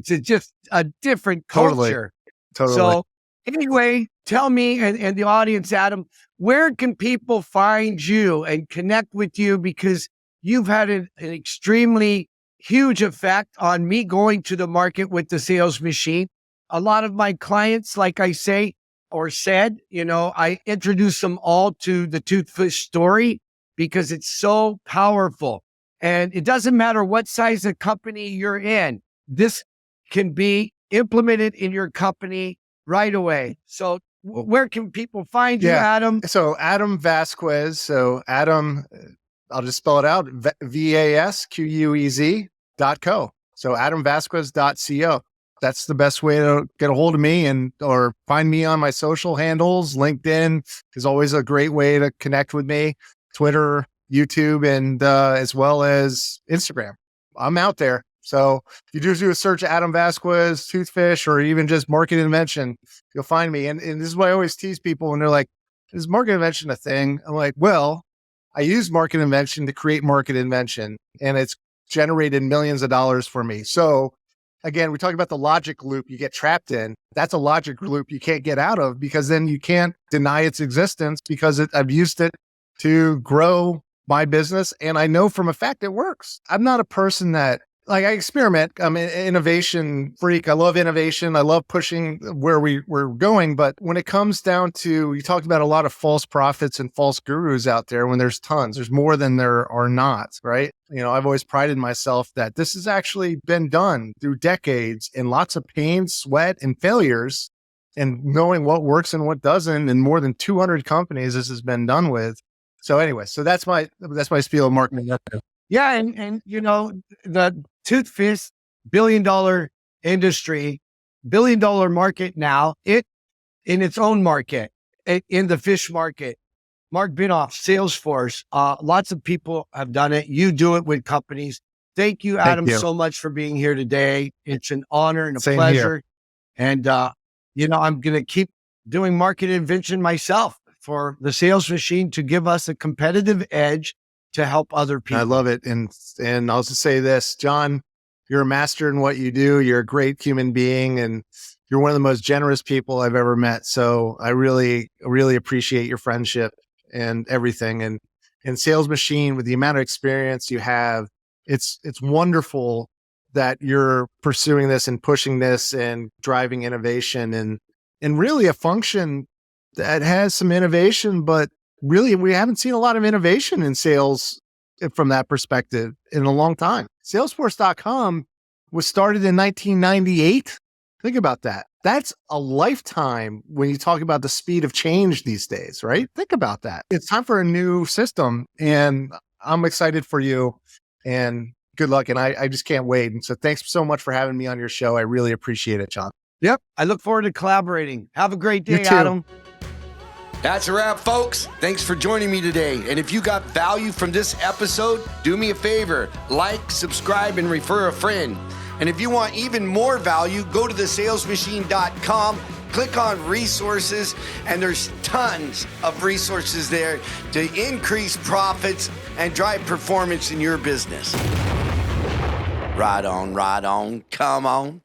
Speaker 2: just a different culture.
Speaker 3: Totally.
Speaker 2: So anyway, tell me and the audience, Adam, where can people find you and connect with you? Because you've had an extremely huge effect on me going to the market with the sales machine. A lot of my clients, like I say, or said, I introduce them all to the Toothfish story because it's so powerful. And it doesn't matter what size of company you're in. This can be implemented in your company right away. So where can people find you, Adam?
Speaker 3: So Adam Vasquez. So Adam, I'll just spell it out. VASQUEZ.co. So AdamVasquez.co. That's the best way to get a hold of me or find me on my social handles. LinkedIn is always a great way to connect with me. Twitter, YouTube, and as well as Instagram. I'm out there. So if you do a search Adam Vasquez, Toothfish, or even just Market Invention, you'll find me. And this is what I always tease people when they're like, is Market Invention a thing? I'm like, well, I use Market Invention to create Market Invention, and it's generated millions of dollars for me. So again, we talk about the logic loop you get trapped in. That's a logic loop you can't get out of, because then you can't deny its existence, because I've used it to grow my business. And I know from a fact it works. I'm not a person that, I experiment. I'm an innovation freak. I love innovation. I love pushing where we're going. But when it comes down to, you talked about a lot of false prophets and false gurus out there, when there's tons, there's more than there are not, right? I've always prided myself that this has actually been done through decades in lots of pain, sweat, and failures, and knowing what works and what doesn't. And more than 200 companies this has been done with. So anyway, that's my spiel of marketing.
Speaker 2: Yeah. And the Toothfish billion-dollar industry, billion-dollar market now, in its own market, in the fish market. Mark Binoff, Salesforce, lots of people have done it. You do it with companies. Thank you, Adam, so much for being here today. It's an honor and a pleasure. And, I'm going to keep doing market invention myself for the sales machine to give us a competitive edge to help other people.
Speaker 3: I love it. And I'll just say this, John, you're a master in what you do. You're a great human being, and you're one of the most generous people I've ever met. So I really, really appreciate your friendship and everything. And Sales Machine, with the amount of experience you have, it's wonderful that you're pursuing this and pushing this and driving innovation, and really a function that has some innovation, but really, we haven't seen a lot of innovation in sales from that perspective in a long time. Salesforce.com was started in 1998. Think about that. That's a lifetime when you talk about the speed of change these days, right? Think about that. It's time for a new system, and I'm excited for you, and good luck. And I just can't wait. And so thanks so much for having me on your show. I really appreciate it, John.
Speaker 2: Yep. I look forward to collaborating. Have a great day, Adam.
Speaker 4: That's a wrap, folks. Thanks for joining me today. And if you got value from this episode, do me a favor, like, subscribe, and refer a friend. And if you want even more value, go to thesalesmachine.com, click on resources, and there's tons of resources there to increase profits and drive performance in your business. Right on, come on.